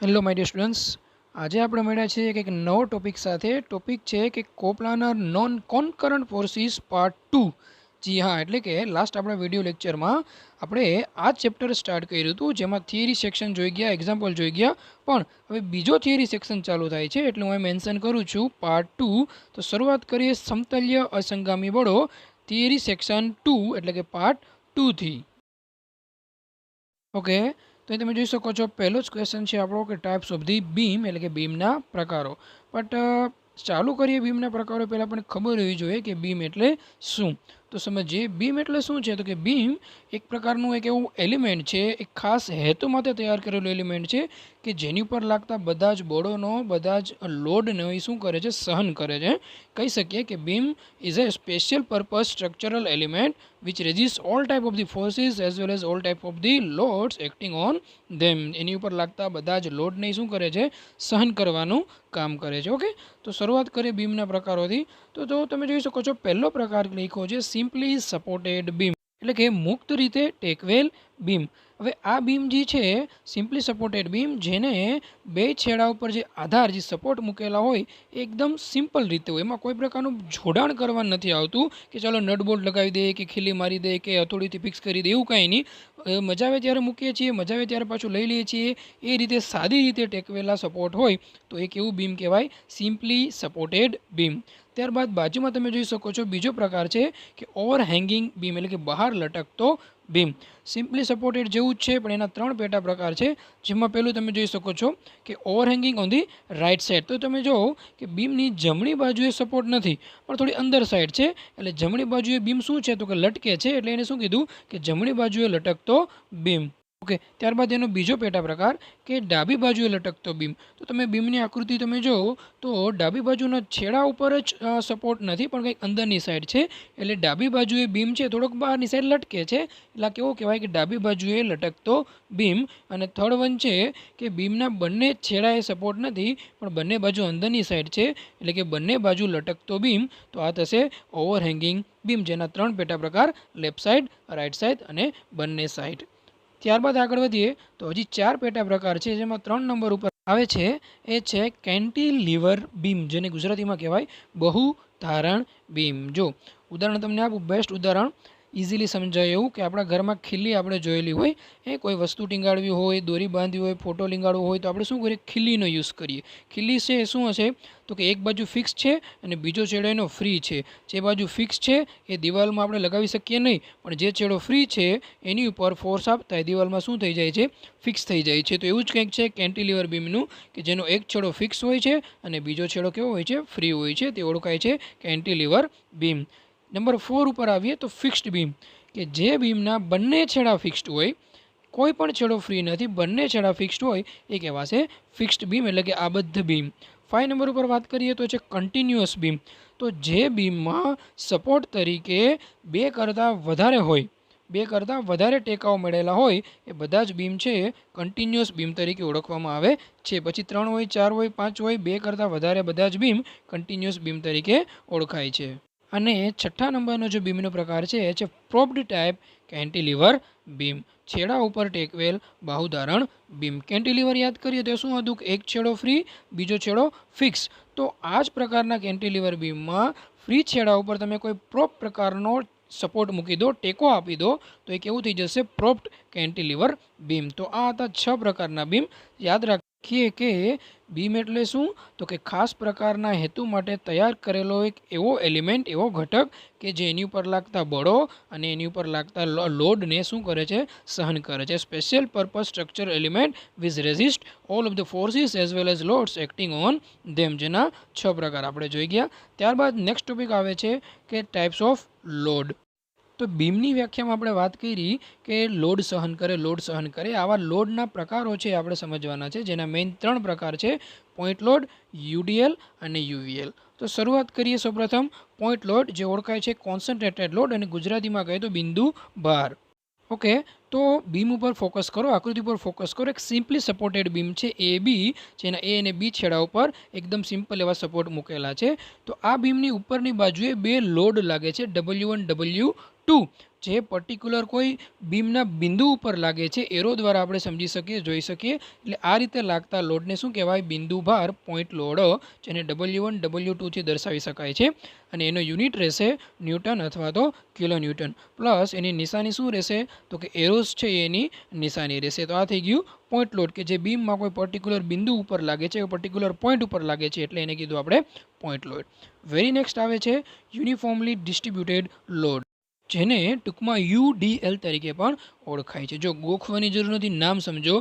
Hello my dear students, આજે આપણે મળ્યા છીએ એક નવો ટોપિક સાથે. ટોપિક છે કે કોપ્લાનર નોન કોન્કરન્ટ ફોર્સિસ પાર્ટ 2. જી હા, એટલે કે લાસ્ટ આપણા વિડીયો લેક્ચરમાં આપણે આ ચેપ્ટર સ્ટાર્ટ કર્યું હતું, જેમાં થિયરી સેક્શન જોઈ ગયા, એક્ઝામ્પલ જોઈ ગયા, પણ હવે બીજો થિયરી સેક્શન ચાલુ થાય છે, એટલે હું મેન્શન કરું છું પાર્ટ 2. તો શરૂઆત કરીએ સમતલ્ય અસંગામી બળો થિયરી સેક્શન 2 એટલે કે પાર્ટ 2 થી. ઓકે, તો તમે જોઈ શકો છો પહેલો જ ક્વેશ્ચન છે આપણો કે ટાઈપ્સ ઓફ ધી બીમ એટલે કે બીમના પ્રકારો. બટ ચાલુ કરીએ બીમના પ્રકારો પહેલાં પણ ખબર હોવી જોઈએ કે બીમ એટલે શું. તો સમજીએ બીમ એટલે શું છે. તો કે બીમ એક પ્રકારનું એક એવું એલિમેન્ટ છે, એક ખાસ હેતુ માટે તૈયાર કરેલું એલિમેન્ટ છે કે જેની ઉપર લાગતા બધા જ બળોનો, બધા જ લોડનો એ શું કરે છે, સહન કરે છે. કહી શકીએ કે beam is a special purpose structural element which resist all type of the forces as well as all type of the loads acting on them. એની ઉપર લાગતા બધા જ લોડને શું કરે છે, સહન કરવાનું કામ કરે છે. ઓકે, તો શરૂઆત કરીએ બીમના પ્રકારોથી. તો તમે જોઈ શકો છો પહેલો પ્રકાર લખ્યો છે સિમ્પલી સપોર્ટેડ બીમ એટલે કે મુક્ત રીતે ટેકવેલ બીમ. હવે આ બીમ જે છે સિમ્પલી સપોર્ટેડ બીમ, જેને બે છેડા ઉપર જે આધાર જે સપોર્ટ મૂકેલા હોય એકદમ સિમ્પલ રીતે હોય, એમાં કોઈ પ્રકારનું જોડાણ કરવા નથી આવતું કે ચાલો નટ બોલ્ટ લગાવી દે કે ખીલી મારી દે કે હથોડીથી ફિક્સ કરી દે, એવું કાંઈ નહીં. મજા આવે ત્યારે મૂકીએ છીએ, મજા આવે ત્યારે પાછું લઈ લઈએ છીએ. એ રીતે સાદી રીતે ટેકવેલા સપોર્ટ હોય તો એક એવું બીમ કહેવાય સિમ્પલી સપોર્ટેડ બીમ. ત્યારબાદ બાજુમાં તમે જોઈ શકો છો બીજો પ્રકાર છે કે ઓવરહેંગિંગ બીમ એટલે કે બહાર લટકતો બીમ. સિમ્પલી સપોર્ટેડ જેવું જ છે, પણ એના ત્રણ પેટા પ્રકાર છે, જેમાં પહેલું તમે જોઈ શકો છો કે ઓવરહેંગિંગ ઓન ધી રાઇટ સાઇડ. તો તમે જુઓ કે બીમની જમણી બાજુએ સપોર્ટ નથી, પણ થોડી અંદર સાઈડ છે, એટલે જમણી બાજુએ બીમ શું છે તો કે લટકે છે, એટલે એને શું કીધું કે જમણી બાજુએ લટકતો બીમ. ઓકે, ત્યારબાદ એનો બીજો પેટા પ્રકાર કે ડાબી બાજુએ લટકતો બીમ. તો તમે બીમની આકૃતિ તમે જુઓ તો ડાબી બાજુના છેડા ઉપર જ સપોર્ટ નથી, પણ કંઈક અંદરની સાઈડ છે, એટલે ડાબી બાજુએ બીમ છે થોડોક બહારની સાઈડ લટકે છે, એટલે કેવો કહેવાય કે ડાબી બાજુએ લટકતો બીમ. અને થર્ડ વન છે કે બીમના બંને છેડાએ સપોર્ટ નથી, પણ બંને બાજુ અંદરની સાઈડ છે, એટલે કે બંને બાજુ લટકતો બીમ. તો આ થશે ઓવરહેંગિંગ બીમ, જેના ત્રણ પેટા પ્રકાર લેફ્ટ સાઈડ, રાઈટ સાઈડ અને બંને સાઈડ. ત્યારબાદ આગળ વધીએ તો હજી ચાર પેટા પ્રકાર છે, જેમાં 3 નંબર ઉપર આવે છે એ છે કેન્ટિલીવર બીમ, જેને ગુજરાતીમાં કહેવાય બહુ ધારણ બીમ. જો ઉદાહરણ તમને આપું, બેસ્ટ ઉદાહરણ ઇઝીલી સમજાય એવું કે આપણા ઘરમાં ખીલી આપણે જોયેલી હોય, કોઈ વસ્તુ ટીંગાડવી હોય, દોરી બાંધવી હોય, ફોટો લીંગાડવો હોય, તો આપણે શું કરીએ, ખીલીનો યુઝ કરીએ. ખીલી છે એ શું હશે તો કે એક બાજુ ફિક્સ છે અને બીજો છેડો એનો ફ્રી છે. જે બાજુ ફિક્સ છે એ દિવાલમાં આપણે લગાવી શકીએ નહીં, પણ જે છેડો ફ્રી છે એની ઉપર ફોર્સ આપતા એ દિવાલમાં શું થઈ જાય છે, ફિક્સ થઈ જાય છે. તો એવું જ કંઈક છે કેન્ટિલીવર બીમનું, કે જેનો એક છેડો ફિક્સ હોય છે અને બીજો છેડો કેવો હોય છે, ફ્રી હોય છે. તે ઓળખાય છે કેન્ટિલીવર બીમ. નંબર 4 ઉપર આવીએ તો ફિક્સ્ડ બીમ, કે જે બીમના બંને છેડા ફિક્સ્ડ હોય, કોઈ પણ છેડો ફ્રી નથી, બંને છેડા ફિક્સ્ડ હોય, એ કહેવાશે ફિક્સ્ડ બીમ એટલે કે આબદ્ધ બીમ. 5 નંબર ઉપર વાત કરીએ તો છે કન્ટિન્યુઅસ બીમ. તો જે બીમમાં સપોર્ટ તરીકે બે કરતાં વધારે ટેકાઓ મળેલા હોય એ બધા જ બીમ છે કન્ટિન્યુઅસ બીમ તરીકે ઓળખવામાં આવે છે. પછી 3 હોય, 4 હોય, 5 હોય, બે કરતાં વધારે બધા જ બીમ કન્ટિન્યુઅસ બીમ તરીકે ઓળખાય છે. અને છઠ્ઠા નંબરનો જે બીમનો પ્રકાર છે એ છે પ્રોપ્ડ ટાઈપ કેન્ટિલીવર બીમ, છેડા ઉપર ટેકવેલ બાહુધારણ બીમ. કેન્ટિલીવર યાદ કરીએ તો શું હતું કે એક છેડો ફ્રી, બીજો છેડો ફિક્સ. તો આ જ પ્રકારના કેન્ટિલીવર બીમમાં ફ્રી છેડા ઉપર તમે કોઈ પ્રોપ પ્રકારનો સપોર્ટ મૂકી દો, ટેકો આપી દો, તો એ કેવું થઈ જશે, પ્રોપ્ડ કેન્ટિલીવર બીમ. તો આ હતા 6 પ્રકારના બીમ. યાદ રાખીએ કે બીમ એટલે શું તો કે ખાસ પ્રકારના હેતુ માટે તૈયાર કરેલો એક એવો એલિમેન્ટ, એવો ઘટક કે જે એની ઉપર લાગતા બળો અને એની ઉપર લાગતા લોડને શું કરે છે, સહન કરે છે. Special purpose structure element which resist all of the forces as well as loads acting on ધેમ, જેના 6 પ્રકાર આપણે જોઈ ગયા. ત્યારબાદ નેક્સ્ટ ટોપિક આવે છે કે ટાઈપ્સ ઓફ લોડ. તો બીમની વ્યાખ્યામાં આપણે વાત કરી કે લોડ સહન કરે. આવા લોડના પ્રકારો છે આપણે સમજવાના છે, જેના મેઇન 3 પ્રકાર છે, પોઈન્ટ લોડ, યુડીએલ અને યુવીએલ. તો શરૂઆત કરીએ સૌપ્રથમ પોઈન્ટ લોડ, જે ઓળખાય છે કોન્સન્ટ્રેટેડ લોડ અને ગુજરાતીમાં કહે તો બિંદુ ભાર. ઓકે, તો બીમ ઉપર ફોકસ કરો, આકૃતિ પર ફોકસ કરો. એક સિમ્પલી સપોર્ટેડ બીમ છે એ બી, જેના એ અને બી છેડા ઉપર એકદમ સિમ્પલ એવા સપોર્ટ મૂકેલા છે. તો આ બીમની ઉપરની બાજુએ બે લોડ લાગે છે W1 W2, જે પર્ટિક્યુલર કોઈ બીમના બિંદુ ઉપર લાગે છે એરો દ્વારા આપણે સમજી શકીએ, જોઈ શકીએ. એટલે આ રીતે લાગતા લોડને શું કહેવાય? બિંદુ ભાર, પોઈન્ટ લોડ, જેને W1 W2 થી દર્શાવી શકાય છે. અને એનો યુનિટ રહેશે ન્યૂટન અથવા તો કિલો ન્યૂટન. પ્લસ એની નિશાની શું રહેશે? તો કે એરોસ છે એની નિશાની રહેશે. તો આ થઈ ગયું પોઈન્ટ લોડ, કે જે બીમમાં કોઈ પર્ટિક્યુલર બિંદુ ઉપર લાગે છે, પર્ટિક્યુલર પોઈન્ટ ઉપર લાગે છે, એટલે એને કીધું આપણે પોઈન્ટ લોડ. વેરી નેક્સ્ટ આવે છે યુનિફોર્મલી ડિસ્ટ્રીબ્યુટેડ લોડ, જેને ટૂંકમાં UDL તરીકે પણ ઓળખાય છે. જો ગોખવાની જરૂર નથી, નામ સમજો.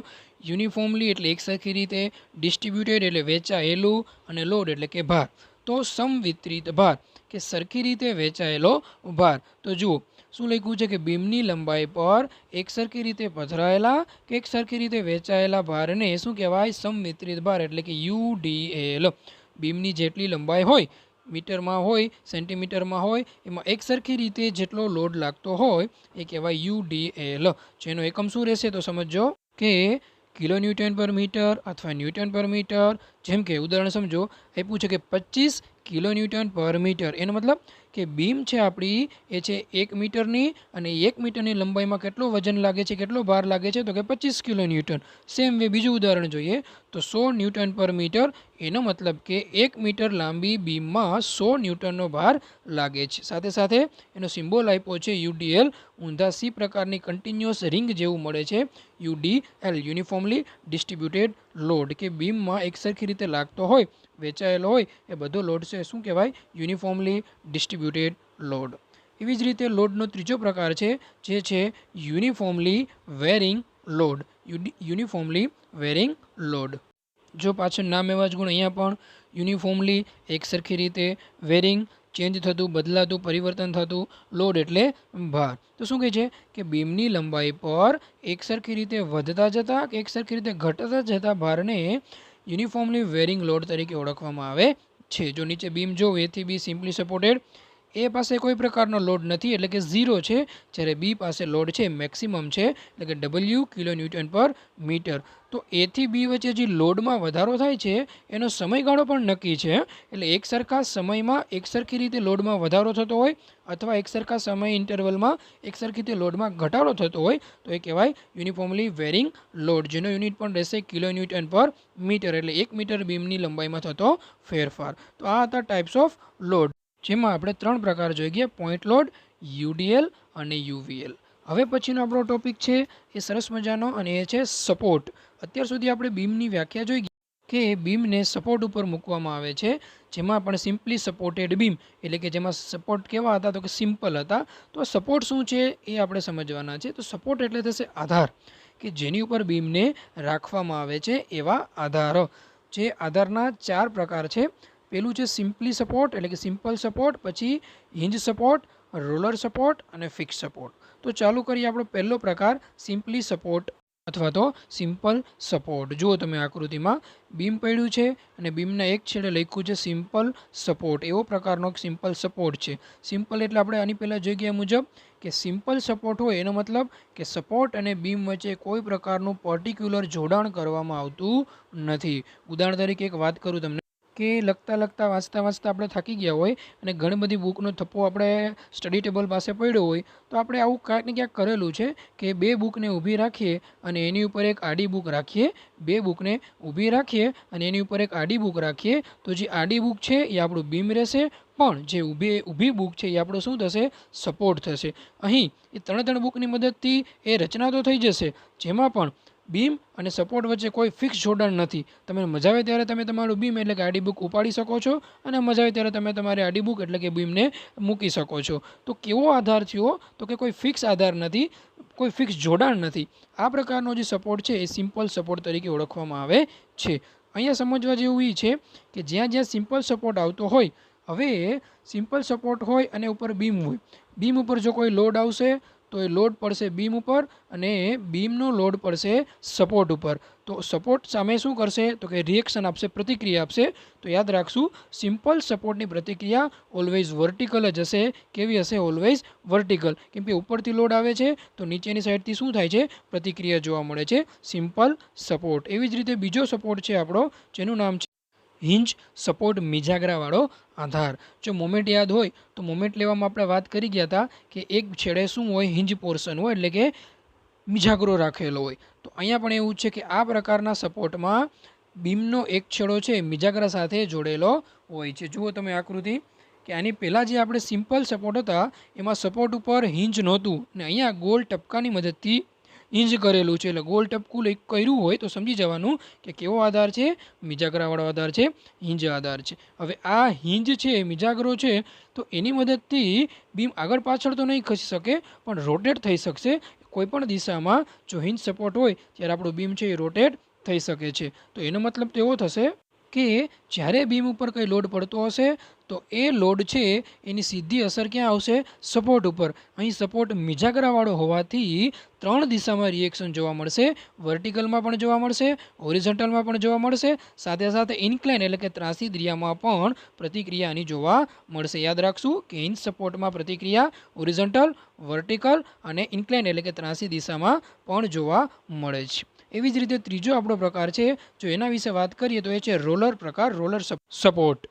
યુનિફોર્મલી એટલે એકસરખી રીતે, ડિસ્ટ્રીબ્યુટેડ એટલે વેચાયેલું, અને લોડ એટલે કે ભાર. તો સમવિતરિત ભાર કે સરખી રીતે વેચાયેલો ભાર. તો જુઓ શું લખ્યું છે કે બીમની લંબાઈ પર એકસરખી રીતે પથરાયેલા કે એકસરખી રીતે વેચાયેલા ભારને શું કહેવાય? સમવિતરિત ભાર એટલે કે UDL. બીમની જેટલી લંબાઈ હોય, મીટરમાં હોય, સેન્ટીમીટરમાં હોય, એમાં એકસરખી રીતે જેટલો લોડ લાગતો હોય એ કહેવાય UDL. જેનો એકમ શું રહેશે? તો સમજો કે કિલો ન્યૂટન પર મીટર અથવા ન્યૂટન પર મીટર. જેમ કે ઉદાહરણ સમજો, આપ્યું છે કે 25 કિલો ન્યૂટન પર મીટર. એનો મતલબ કે બીમ છે આપણી એ છે 1 મીટરની, અને 1 મીટરની લંબાઈમાં કેટલો વજન લાગે છે, કેટલો ભાર લાગે છે? તો કે 25 કિલો ન્યૂટન. સેમ વે બીજું ઉદાહરણ જોઈએ તો 100 ન્યૂટન પર મીટર. એનો મતલબ કે 1 મીટર લાંબી બીમમાં 100 ન્યૂટનનો ભાર લાગે છે. સાથે સાથે એનો સિમ્બોલ આપ્યો છે UDL. ઊંધા C પ્રકારની કન્ટિન્યુઅસ રિંગ જેવું મળે છે UDL, યુનિફોર્મલી ડિસ્ટ્રીબ્યુટેડ લોડ, કે બીમમાં એકસરખી રીતે લાગતો હોય, વેચાયેલો હોય, એ બધો લોડ છે શું કહેવાય? Uniformly distributed load. એવી જ રીતે લોડનો ત્રીજો પ્રકાર છે જે છે uniformly varying load. Uniformly varying load. જો પાછળ નામ એવા જ ગુણ, અહીંયા પણ યુનિફોર્મલી એકસરખી રીતે, વેરિંગ ચેન્જ થતું, બદલાતું, પરિવર્તન થતું, લોડ એટલે ભાર. તો શું કહે છે કે બીમની લંબાઈ પર એકસરખી રીતે વધતા જતા કે એકસરખી રીતે ઘટતા જતા ભારને યુનિફોર્મલી વેરિંગ લોડ તરીકે ઓળખવામાં આવે છે. જો નીચે બીમ જો A થી B સિમ્પલી સપોર્ટેડ, એ પાસે કોઈ પ્રકારનો લોડ નથી એટલે કે 0 છે, જ્યારે બી પાસે લોડ છે, મેક્સિમમ છે, એટલે કે W કિલો ન્યૂટન પર મીટર. તો A થી B વચ્ચે જે લોડમાં વધારો થાય છે એનો સમયગાળો પણ નક્કી છે. એટલે એક સરખા સમયમાં એકસરખી રીતે લોડમાં વધારો થતો હોય, અથવા એક સરખા સમય ઇન્ટરવલમાં એકસરખી રીતે લોડમાં ઘટાડો થતો હોય, તો એ કહેવાય યુનિફોર્મલી વેરિંગ લોડ, જેનો યુનિટ પણ રહેશે કિલો ન્યૂટન પર મીટર, એટલે 1 મીટર બીમની લંબાઈમાં થતો ફેરફાર. તો આ હતા ટાઈપ્સ ઓફ લોડ, જેમાં આપણે 3 પ્રકાર જોઈ ગયા: પોઈન્ટ લોડ, UDL અને UVL. હવે પછીનો આપણો ટોપિક છે એ સરસ મજાનો, અને એ છે સપોર્ટ. અત્યાર સુધી આપણે બીમની વ્યાખ્યા જોઈ કે બીમને સપોર્ટ ઉપર મૂકવામાં આવે છે, જેમાં પણ સિમ્પલી સપોર્ટેડ બીમ, એટલે કે જેમાં સપોર્ટ કેવા હતા? તો કે સિમ્પલ હતા. તો સપોર્ટ શું છે એ આપણે સમજવાના છે. તો સપોર્ટ એટલે થશે આધાર, કે જેની ઉપર બીમને રાખવામાં આવે છે એવા આધાર. જે આધારના 4 પ્રકાર છે. પેલું છે સિમ્પલી સપોર્ટ એટલે કે સિમ્પલ સપોર્ટ, પછી હિંજ સપોર્ટ, રોલર સપોર્ટ અને ફિક્સ સપોર્ટ. તો ચાલુ કરીએ આપણો પહેલો પ્રકાર, સિમ્પલી સપોર્ટ અથવા તો સિમ્પલ સપોર્ટ. જુઓ તમે આકૃતિમાં બીમ પડ્યું છે અને બીમના એક છેડે લખ્યું છે સિમ્પલ સપોર્ટ. એવો પ્રકારનો સિમ્પલ સપોર્ટ છે. સિમ્પલ એટલે આપણે આની પહેલાં જોઈ ગયા મુજબ કે સિમ્પલ સપોર્ટ હોય એનો મતલબ કે સપોર્ટ અને બીમ વચ્ચે કોઈ પ્રકારનું પર્ટિક્યુલર જોડાણ કરવામાં આવતું નથી. ઉદાહરણ તરીકે એક વાત કરું તમને, કે લખતા વાંચતા આપણે થાકી ગયા હોય અને ઘણી બધી બુકનો થપ્પો આપણે સ્ટડી ટેબલ પાસે પડ્યો હોય, તો આપણે આવું ક્યાંક ને ક્યાંક કરેલું છે કે 2 બુકને ઊભી રાખીએ અને એની ઉપર એક આડી બુક રાખીએ, 2 બુકને ઊભી રાખીએ અને એની ઉપર એક આડી બુક રાખીએ. તો જે આડી બુક છે એ આપણું બીમ રહેશે, પણ જે ઊભી બુક છે એ આપણો શું થશે? સપોર્ટ થશે. અહીં એ 3 બુકની મદદથી એ રચના તો થઈ જશે, જેમાં પણ બીમ અને સપોર્ટ વચ્ચે કોઈ ફિક્સ જોડાણ નથી. તમે મજા આવે ત્યારે તમે તમારું બીમ એટલે કે આડી બુક ઉપાડી શકો છો, અને મજા આવે ત્યારે તમે તમારી આડી બુક એટલે કે બીમને મૂકી શકો છો. તો કેવો આધાર થયો? તો કે કોઈ ફિક્સ આધાર નથી, કોઈ ફિક્સ જોડાણ નથી. આ પ્રકારનો જે સપોર્ટ છે એ સિમ્પલ સપોર્ટ તરીકે ઓળખવામાં આવે છે. અહીંયા સમજવા જેવું એ છે કે જ્યાં સિમ્પલ સપોર્ટ આવતો હોય, હવે સિમ્પલ સપોર્ટ હોય અને ઉપર બીમ હોય, બીમ ઉપર જો કોઈ લોડ આવશે તો એ લોડ પડશે બીમ ઉપર, અને બીમનો લોડ પડશે સપોર્ટ ઉપર. તો સપોર્ટ સામે શું કરશે? તો કે રિએક્શન આપશે, પ્રતિક્રિયા આપશે. તો યાદ રાખશું, સિમ્પલ સપોર્ટની પ્રતિક્રિયા ઓલવેઝ વર્ટિકલ જ હશે. કેવી હશે? Always vertical. કેમ કે ઉપરથી લોડ આવે છે તો નીચેની સાઈડથી શું થાય છે? પ્રતિક્રિયા જોવા મળે છે. Simple support. એવી જ રીતે બીજો સપોર્ટ છે આપણો, જેનું નામ છે હિંજ સપોર્ટ મિજાગરાવાળો આધાર. જો મોમેન્ટ યાદ હોય તો મોમેન્ટ લેવામાં આપણે વાત કરી ગયા હતા કે એક છેડે શું હોય, હિંજ પોર્શન હોય એટલે કે મિજાગરો રાખેલો હોય. તો અહીંયા પણ એવું છે કે આ પ્રકારના સપોર્ટમાં બીમનો એક છેડો છે મિજાગરા સાથે જોડેલો હોય છે. જુઓ તમે આકૃતિ કે આની પહેલાં જે આપણે સિમ્પલ સપોર્ટ હતા એમાં સપોર્ટ ઉપર હિંજ નહોતું ને અહીંયા ગોળ ટપકાની મદદથી હિંજ કરેલું છે. એટલે ગોળ ટપકું કર્યું હોય તો સમજી જવાનું કે કેવો આધાર છે, મિજાગરાવાળો આધાર છે, હિંજ આધાર છે. હવે આ હિંજ છે, મિજાગરો છે, તો એની મદદથી બીમ આગળ પાછળ તો નહીં ખસી શકે પણ રોટેટ થઈ શકશે. કોઈપણ દિશામાં જો હિંજ સપોર્ટ હોય ત્યારે આપણું બીમ છે એ રોટેટ થઈ શકે છે. તો એનો મતલબ તો એવો થશે કે જ્યારે બીમ ઉપર કંઈ લોડ પડતો હશે તો એ લોડ છે એની સીધી અસર ક્યાં આવશે, સપોર્ટ ઉપર. અહીં સપોર્ટ મિજાગરાવાળો હોવાથી 3 દિશામાં રિએક્શન જોવા મળશે. વર્ટિકલમાં પણ જોવા મળશે, હોરિઝોન્ટલમાં પણ જોવા મળશે, સાથે સાથે ઇન્ક્લાઇન એટલે કે ત્રાસી દિશામાં પણ પ્રતિક્રિયા આની જોવા મળશે. યાદ રાખશું કે હિંજ સપોર્ટમાં પ્રતિક્રિયા હોરિઝોન્ટલ, વર્ટિકલ અને ઇન્ક્લાઇન એટલે કે ત્રાસી દિશામાં પણ જોવા મળે છે. એવી જ રીતે ત્રીજો આપણો પ્રકાર છે, જો એના વિશે વાત કરીએ તો એ છે રોલર પ્રકાર, રોલર સપોર્ટ.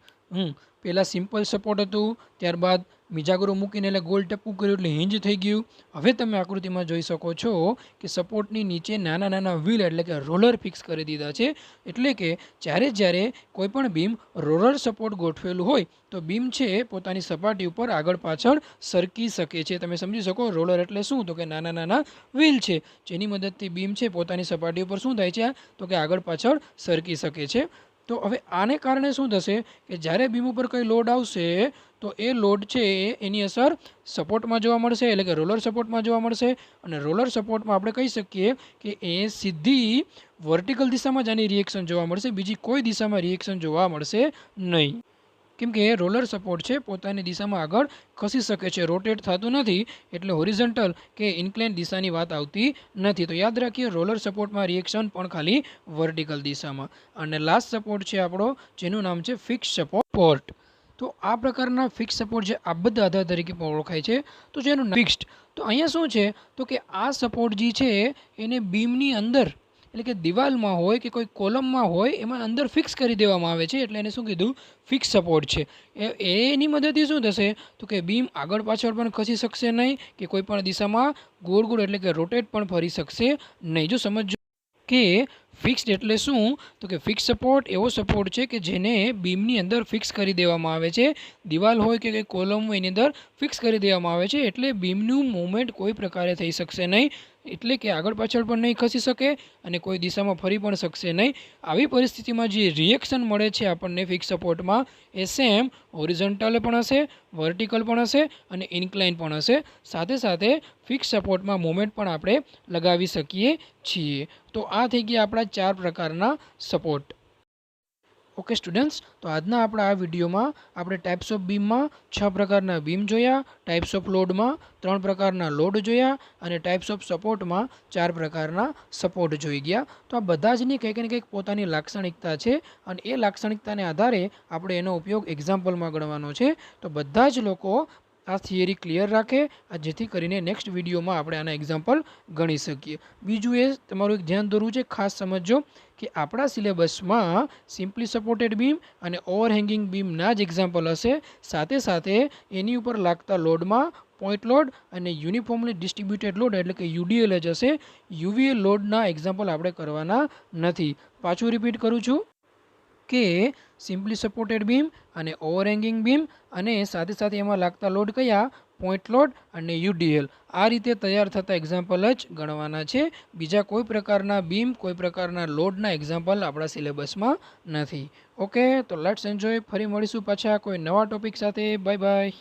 પહેલાં સિમ્પલ સપોર્ટ હતું, ત્યારબાદ મિજાગરો મૂકીને એટલે ગોલ ટપકું કર્યું એટલે હિંજ થઈ ગયું. હવે તમે આકૃતિમાં જોઈ શકો છો કે સપોર્ટની નીચે નાના નાના વ્હીલ એટલે કે રોલર ફિક્સ કરી દીધા છે. એટલે કે જ્યારે કોઈપણ બીમ રોલર સપોર્ટ ગોઠવેલું હોય તો બીમ છે પોતાની સપાટી ઉપર આગળ પાછળ સરકી શકે છે. તમે સમજી શકો રોલર એટલે શું, તો કે નાના નાના વ્હીલ છે જેની મદદથી બીમ છે પોતાની સપાટી ઉપર શું થાય છે, તો કે આગળ પાછળ સરકી શકે છે. તો હવે આને કારણે શું થશે કે જ્યારે બીમ ઉપર કંઈ લોડ આવશે તો એ લોડ છે એની અસર સપોર્ટમાં જોવા મળશે એટલે કે રોલર સપોર્ટમાં જોવા મળશે. અને રોલર સપોર્ટમાં આપણે કહી શકીએ કે એ સીધી વર્ટિકલ દિશામાં જ આની રિએક્શન જોવા મળશે, બીજી કોઈ દિશામાં રિએક્શન જોવા મળશે નહીં. કેમ કે રોલર સપોર્ટ છે પોતાની દિશામાં આગળ ખસી શકે છે, રોટેટ થતું નથી, એટલે હોરિઝોન્ટલ કે ઇન્ક્લાઇન દિશાની વાત આવતી નથી. તો યાદ રાખીએ રોલર સપોર્ટમાં રિએક્શન પણ ખાલી વર્ટિકલ દિશામાં. અને લાસ્ટ સપોર્ટ છે આપણો જેનું નામ છે ફિક્સ સપોર્ટ. તો આ પ્રકારના ફિક્સ સપોર્ટ જે આબદ્ધ આધાર તરીકે પણ ઓળખાય છે, તો જેનું ફિક્સ્ડ. તો અહીંયા શું છે તો કે આ સપોર્ટ જે છે એને બીમની અંદર એટલે કે દિવાલમાં હોય કે કોઈ કોલમમાં હોય એમાં અંદર ફિક્સ કરી દેવામાં આવે છે, એટલે એને શું કીધું, ફિક્સ સપોર્ટ છે. એની મદદથી શું થશે તો કે બીમ આગળ પાછળ પણ ખસી શકશે નહીં કે કોઈ પણ દિશામાં ગોળ ગોળ એટલે કે રોટેટ પણ ફરી શકશે નહીં. જો સમજો કે ફિક્સ્ડ એટલે શું, તો કે ફિક્સ સપોર્ટ એવો સપોર્ટ છે કે જેને બીમની અંદર ફિક્સ કરી દેવામાં આવે છે. દિવાલ હોય કે કોઈ કોલમ હોય એની અંદર ફિક્સ કરી દેવામાં આવે છે, એટલે બીમનું મૂવમેન્ટ કોઈ પ્રકારે થઈ શકશે નહીં, એટલે કે આગળ પાછળ પણ નહીં ખસી શકે અને કોઈ દિશામાં ફરી પણ શકશે નહીં. આવી પરિસ્થિતિમાં જે રિએક્શન મળે છે આપણને ફિક્સ સપોર્ટમાં એ સેમ હોરિઝોન્ટલ પણ હશે, વર્ટિકલ પણ હશે અને ઇન્ક્લાઇન પણ હશે. સાથે સાથે ફિક્સ સપોર્ટમાં મોમેન્ટ પણ આપણે લગાવી શકીએ છીએ. તો આ થઈ ગયા આપણા 4 પ્રકારના સપોર્ટ. ઓકે સ્ટુડન્ટ્સ, તો આજના આપણા આ વિડીયોમાં આપણે ટાઈપ્સ ઓફ બીમમાં 6 પ્રકારના બીમ જોયા, ટાઈપ્સ ઓફ લોડમાં 3 પ્રકારના લોડ જોયા અને ટાઈપ્સ ઓફ સપોર્ટમાં 4 પ્રકારના સપોર્ટ જોઈ ગયા. તો આ બધા જની કંઈક ને કંઈક પોતાની લાક્ષણિકતા છે અને એ લાક્ષણિકતાને આધારે આપણે એનો ઉપયોગ એક્ઝામ્પલમાં ગણવાનો છે. તો બધા જ લોકો આ થિયરી ક્લિયર રાખે જેથી કરીને નેક્સ્ટ વિડીયોમાં આપણે આના એક્ઝામ્પલ ગણી શકીએ. બીજું એ તમારું એક ધ્યાન દોરવું છે, ખાસ સમજો કે આપણા સિલેબસમાં સિમ્પલી સપોર્ટેડ બીમ અને ઓવરહેંગિંગ બીમના જ એક્ઝામ્પલ હશે. સાથે સાથે એની ઉપર લાગતા લોડમાં પોઈન્ટ લોડ અને યુનિફોર્મલી ડિસ્ટ્રીબ્યુટેડ લોડ એટલે કે યુડીએલ જ હશે. યુવીએલ લોડના એક્ઝામ્પલ આપણે કરવાના નથી. પાછું રિપીટ કરું છું કે સિમ્પલી સપોર્ટેડ બીમ અને ઓવરહેંગિંગ બીમ અને સાથે સાથે એમાં લાગતા લોડ કયા, પોઈન્ટ લોડ અને યુડીએલ, આ રીતે તૈયાર થતા એક્ઝામ્પલ જ ગણવાના છે. બીજા કોઈ પ્રકારના બીમ, કોઈ પ્રકારના લોડના એક્ઝામ્પલ આપણા સિલેબસમાં નથી. ઓકે, તો લેટ્સ એન્જોય. ફરી મળીશું પાછા કોઈ નવા ટોપિક સાથે. Bye bye.